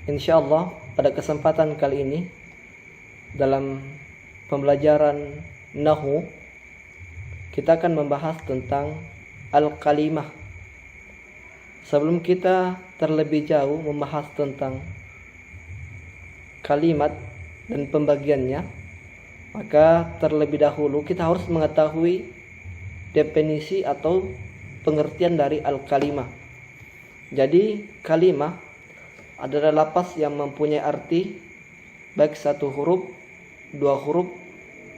Insyaallah pada kesempatan kali ini dalam pembelajaran Nahwu kita akan membahas tentang al-kalimah. Sebelum kita terlebih jauh membahas tentang kalimat dan pembagiannya, maka terlebih dahulu kita harus mengetahui definisi atau pengertian dari al-kalimah. Jadi kalimah adalah lafaz yang mempunyai arti baik satu huruf, dua huruf,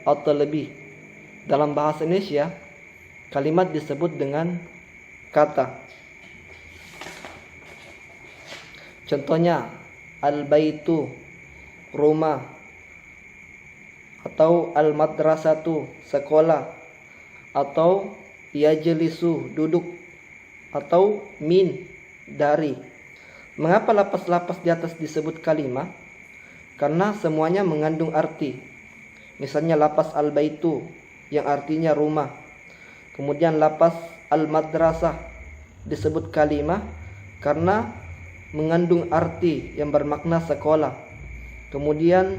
atau lebih. Dalam bahasa Indonesia, kalimat disebut dengan kata. Contohnya, al-baitu, rumah, atau al-madrasatu, sekolah, atau yajlisu, duduk, atau min, dari. Mengapa lapas-lapas di atas disebut kalimah? Karena semuanya mengandung arti. Misalnya lapas al-baitu yang artinya rumah. Kemudian lapas al-madrasah disebut kalimah karena mengandung arti yang bermakna sekolah. Kemudian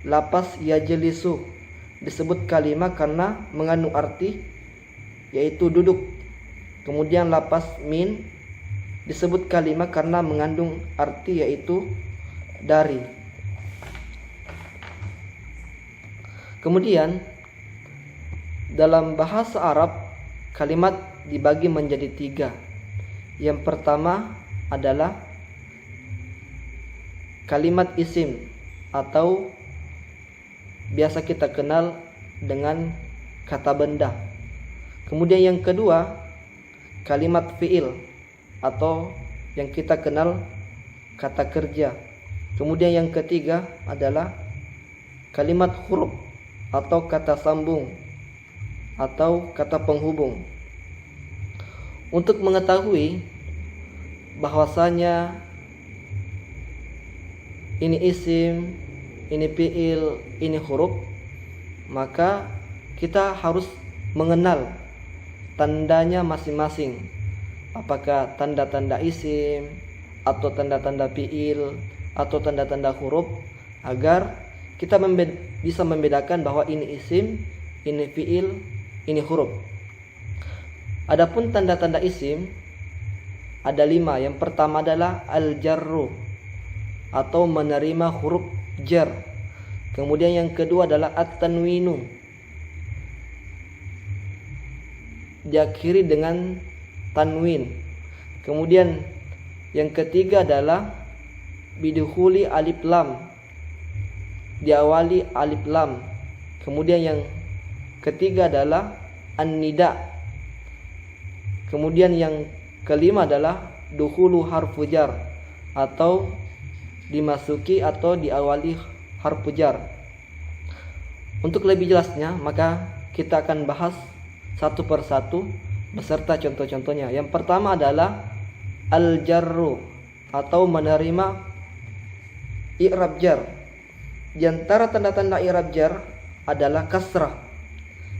lapas yajlisu disebut kalimah karena mengandung arti yaitu duduk. Kemudian lapas min disebut kalimah karena mengandung arti yaitu dari. Kemudian dalam bahasa Arab kalimat dibagi menjadi tiga. Yang pertama adalah kalimat isim atau biasa kita kenal dengan kata benda. Kemudian yang kedua kalimat fi'il atau yang kita kenal kata kerja. Kemudian yang ketiga adalah kalimat huruf atau kata sambung atau kata penghubung. Untuk mengetahui bahwasanya ini isim, ini fi'il, ini huruf, maka kita harus mengenal tandanya masing-masing. Apakah tanda-tanda isim atau tanda-tanda fi'il atau tanda-tanda huruf, agar kita bisa membedakan bahwa ini isim, ini fi'il, ini huruf. Adapun tanda-tanda isim ada 5. Yang pertama adalah al-jarru atau menerima huruf jar. Kemudian yang kedua adalah at-tanwinu, diakhiri dengan tanwin. Kemudian yang ketiga adalah bidukhuli alif lam, diawali alif lam. Kemudian yang ketiga adalah an-nida. Kemudian yang kelima adalah dukhulu harfu jar atau dimasuki atau diawali harfu jar. Untuk lebih jelasnya maka kita akan bahas satu persatu beserta contoh-contohnya. Yang pertama adalah al-jarru atau menerima i'rab jar. Di antara tanda-tanda i'rab jar adalah kasrah.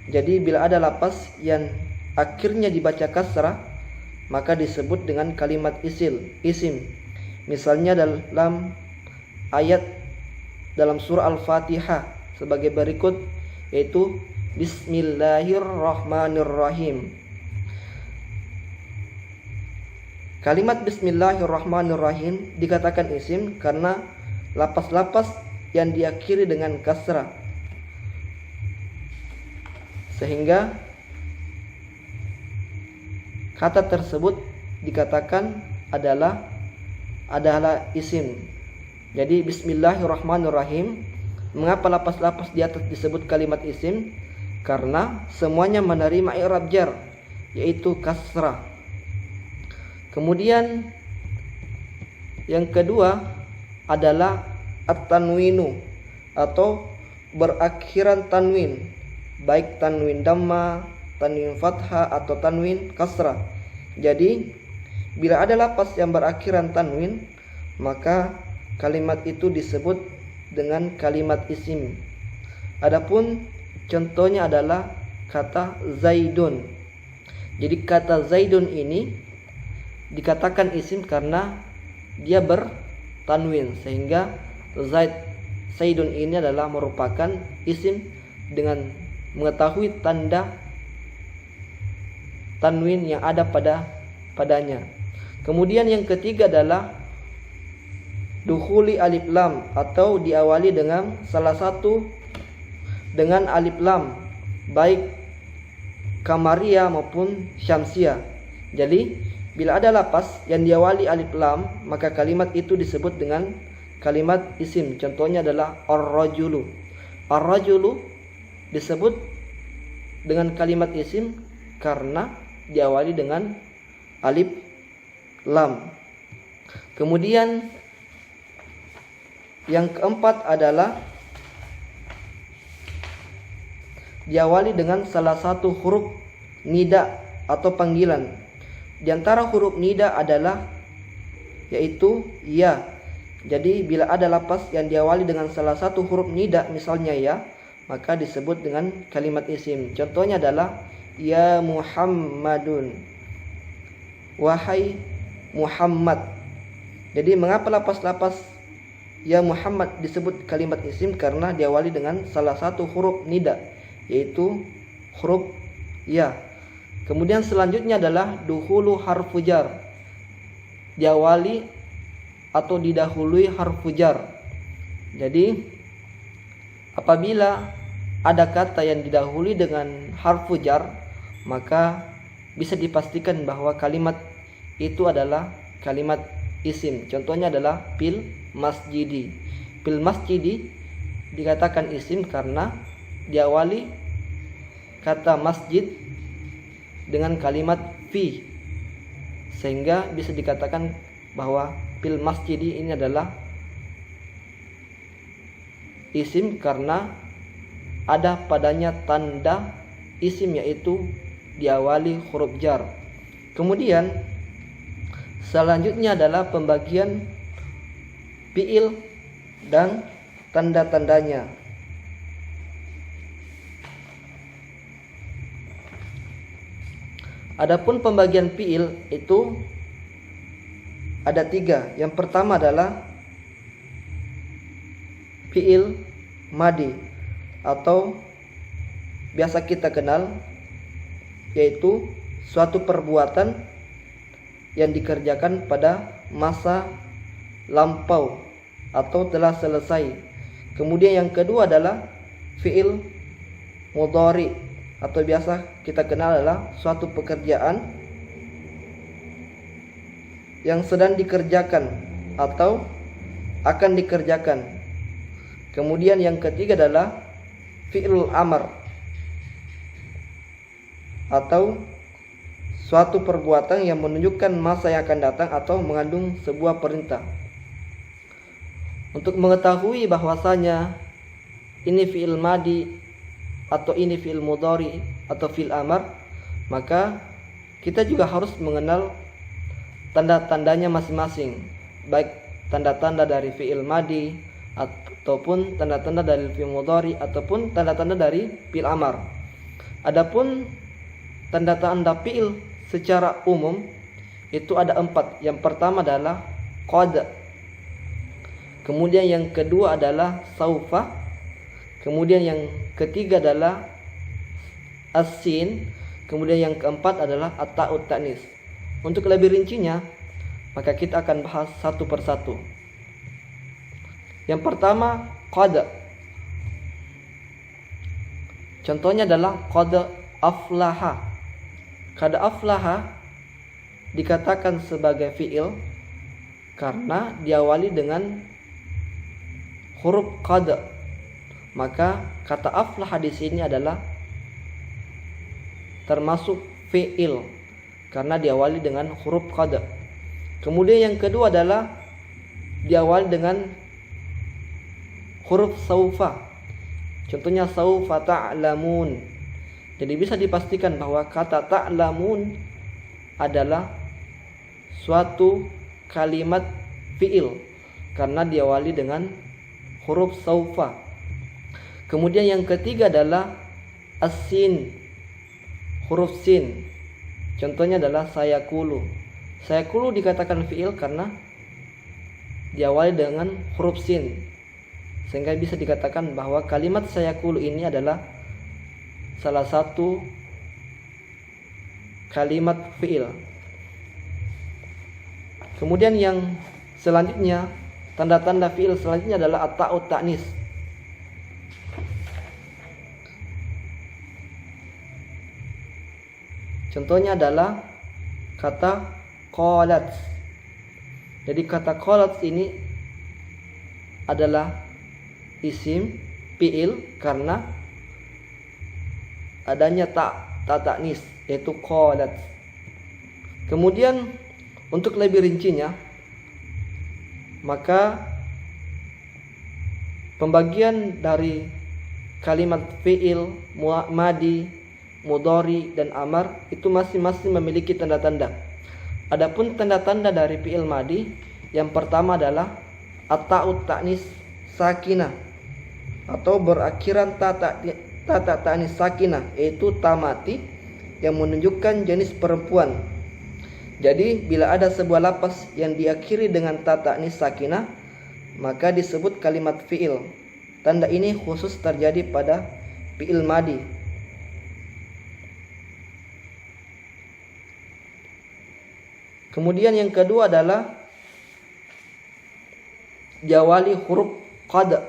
Jadi bila ada lafaz yang akhirnya dibaca kasrah, maka disebut dengan kalimat isim. Misalnya dalam ayat dalam surah Al-Fatihah sebagai berikut, yaitu Bismillahirrahmanirrahim. Kalimat Bismillahirrahmanirrahim dikatakan isim karena lapas-lapas yang diakhiri dengan kasrah, sehingga kata tersebut dikatakan adalah isim. Jadi Bismillahirrahmanirrahim, mengapa lapas-lapas di atas disebut kalimat isim? Karena semuanya menerima i'rab jar, yaitu kasrah. Kemudian yang kedua adalah at-tanwinu atau berakhiran tanwin, baik tanwin dhamma, tanwin fathah atau tanwin kasrah. Jadi bila ada lafaz yang berakhiran tanwin, maka kalimat itu disebut dengan kalimat isim. Adapun contohnya adalah kata Zaidun. Jadi kata Zaidun ini dikatakan isim karena dia tanwin, sehingga Zaidun ini adalah merupakan isim dengan mengetahui tanda tanwin yang ada padanya. Kemudian yang ketiga adalah dukhuli alif lam, atau diawali dengan salah satu dengan alif lam, baik kamariyah maupun syamsiyah. Jadi bila ada lafaz yang diawali alif lam, maka kalimat itu disebut dengan kalimat isim. Contohnya adalah ar-rajulu. Ar-rajulu disebut dengan kalimat isim karena diawali dengan alif lam. Kemudian yang keempat adalah diawali dengan salah satu huruf nida atau panggilan. Di antara huruf nida adalah yaitu ya. Jadi bila ada lafaz yang diawali dengan salah satu huruf nida, misalnya ya, maka disebut dengan kalimat isim. Contohnya adalah ya Muhammadun, wahai Muhammad. Jadi mengapa lafaz ya Muhammad disebut kalimat isim? Karena diawali dengan salah satu huruf nida, yaitu huruf ya. Kemudian selanjutnya adalah dukhulu harfu jar, diawali atau didahului harfu jar. Jadi apabila ada kata yang didahului dengan harfu jar, maka bisa dipastikan bahwa kalimat itu adalah kalimat isim. Contohnya adalah fil masjidi. Fil masjidi dikatakan isim karena diawali kata masjid dengan kalimat fi, sehingga bisa dikatakan bahwa fil masjidi ini adalah isim karena ada padanya tanda isim, yaitu diawali huruf jar. Kemudian selanjutnya adalah pembagian fiil dan tanda-tandanya. Adapun pembagian fiil itu ada 3. Yang pertama adalah fiil madi atau biasa kita kenal, yaitu suatu perbuatan yang dikerjakan pada masa lampau atau telah selesai. Kemudian yang kedua adalah fiil mudhari atau biasa kita kenal adalah suatu pekerjaan yang sedang dikerjakan atau akan dikerjakan. Kemudian yang ketiga adalah fi'lul amr atau suatu perbuatan yang menunjukkan masa yang akan datang atau mengandung sebuah perintah. Untuk mengetahui bahwasanya ini fi'il madi atau ini fi'il mudhari atau fi'il amr, maka kita juga harus mengenal tanda-tandanya masing-masing, baik tanda-tanda dari fi'il madi ataupun tanda-tanda dari fi'il mudhari ataupun tanda-tanda dari fi'il amr. Adapun tanda-tanda fi'il secara umum itu ada 4. Yang pertama adalah qad, kemudian yang kedua adalah saufa, kemudian yang ketiga adalah as-sin, kemudian yang keempat adalah at-ta'ut ta'nis. Untuk lebih rincinya, maka kita akan bahas satu persatu. Yang pertama, qad. Contohnya adalah qad aflaha. Qad aflaha dikatakan sebagai fi'il karena diawali dengan huruf qad. Maka kata aflaha di sini adalah termasuk fi'il karena diawali dengan huruf qad. Kemudian yang kedua adalah diawali dengan huruf saufa. Contohnya saufa ta'lamun. Jadi bisa dipastikan bahwa kata ta'lamun adalah suatu kalimat fi'il karena diawali dengan huruf saufa. Kemudian yang ketiga adalah as-sin, huruf sin. Contohnya adalah sayakulu. Sayakulu dikatakan fi'il karena diawali dengan huruf sin, sehingga bisa dikatakan bahwa kalimat sayaqulu ini adalah salah satu kalimat fi'il. Kemudian yang selanjutnya, tanda-tanda fi'il selanjutnya adalah at-ta'ut ta'nis. Contohnya adalah kata qalat. Jadi kata qalat ini adalah isim fi'il karena adanya ta'nis, yaitu qalat. Kemudian untuk lebih rincinya, maka pembagian dari kalimat fi'il, madi, mudhari, dan amar itu masing-masing memiliki tanda-tanda. Adapun tanda-tanda dari fi'il madi, yang pertama adalah at-ta'ut ta'nis sakinah atau berakhiran ta ta'nis sakinah, yaitu tamati yang menunjukkan jenis perempuan. Jadi bila ada sebuah lapas yang diakhiri dengan ta ta'nis sakinah, maka disebut kalimat fi'il. Tanda ini khusus terjadi pada fi'il madi. Kemudian yang kedua adalah jawali huruf qad.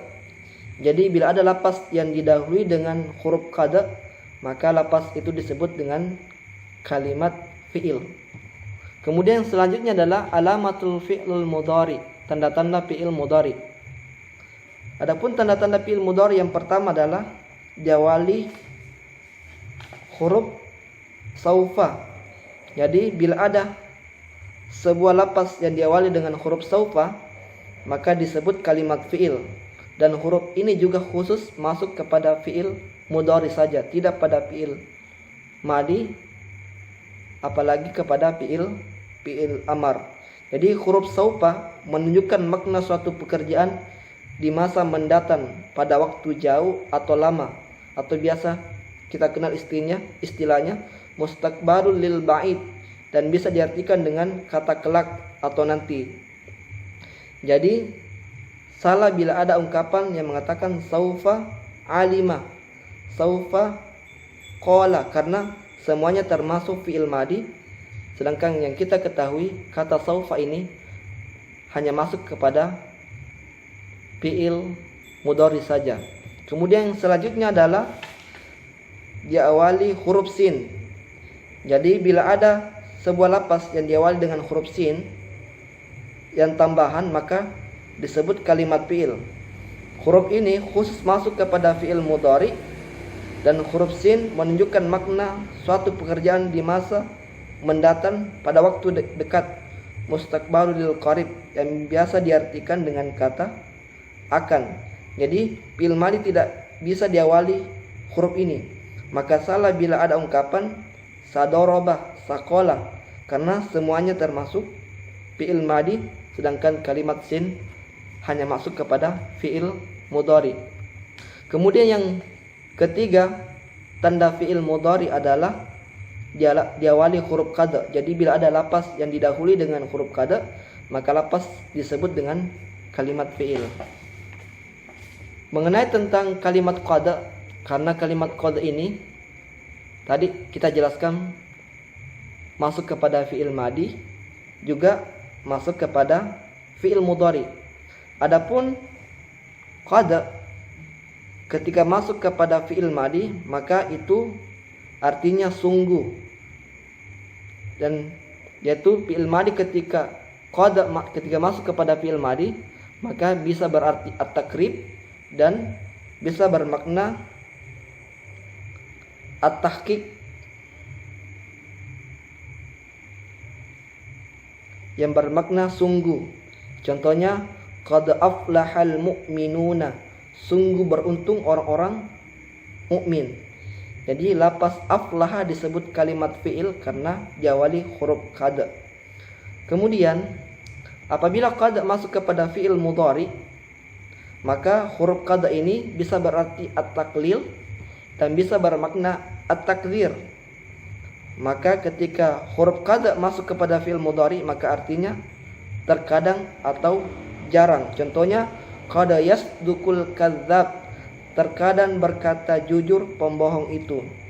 Jadi bila ada lapas yang didahului dengan huruf qad, maka lapas itu disebut dengan kalimat fi'il. Kemudian selanjutnya adalah alamatul fi'lul mudhari, tanda-tanda fi'il mudhari. Adapun tanda-tanda fi'il mudhari yang pertama adalah diawali huruf saufa. Jadi bila ada sebuah lapas yang diawali dengan huruf saufa, maka disebut kalimat fi'il. Dan huruf ini juga khusus masuk kepada fi'il mudhari saja, tidak pada fi'il madi, apalagi kepada fi'il amar. Jadi huruf saufa menunjukkan makna suatu pekerjaan di masa mendatang pada waktu jauh atau lama, atau biasa kita kenal istilahnya mustaqbalul lil ba'id, dan bisa diartikan dengan kata kelak atau nanti. Jadi salah bila ada ungkapan yang mengatakan saufa alima, saufa qala, karena semuanya termasuk fi'il madi. Sedangkan yang kita ketahui, kata saufa ini hanya masuk kepada fi'il mudhari saja. Kemudian yang selanjutnya adalah diawali huruf sin. Jadi bila ada sebuah lapas yang diawali dengan huruf sin yang tambahan, maka disebut kalimat fi'il. Huruf ini khusus masuk kepada fi'il mudhari, dan huruf sin menunjukkan makna suatu pekerjaan di masa mendatang pada waktu dekat, mustaqbalul qarib, yang biasa diartikan dengan kata akan. Jadi fi'il madi tidak bisa diawali huruf ini. Maka salah bila ada ungkapan sadoroba, sakola, karena semuanya termasuk fi'il madi, sedangkan kalimat sin hanya masuk kepada fi'il mudhari. Kemudian yang ketiga, tanda fi'il mudhari adalah diawali huruf qad. Jadi bila ada lapas yang didahului dengan huruf qad, maka lapas disebut dengan kalimat fi'il. Mengenai tentang kalimat qad, karena kalimat qad ini tadi kita jelaskan masuk kepada fi'il madi, juga masuk kepada fi'il mudhari. Adapun qad ketika masuk kepada fi'il madi, maka itu artinya sungguh. Dan yaitu fi'il madi ketika masuk kepada fi'il madi, maka bisa berarti at-takrib dan bisa bermakna at-tahqiq, yang bermakna sungguh. Contohnya qad aflahal mu'minuna, sungguh beruntung orang-orang mukmin. Jadi lapas aflaha disebut kalimat fi'il karena diawali huruf qad. Kemudian apabila qad masuk kepada fi'il mudhari, maka huruf qad ini bisa berarti at-taqlil dan bisa bermakna at-takdzir. Maka ketika huruf qad masuk kepada fi'il mudhari, maka artinya terkadang atau jarang. Contohnya qad yasdukul kadzdzab, terkadang berkata jujur pembohong itu.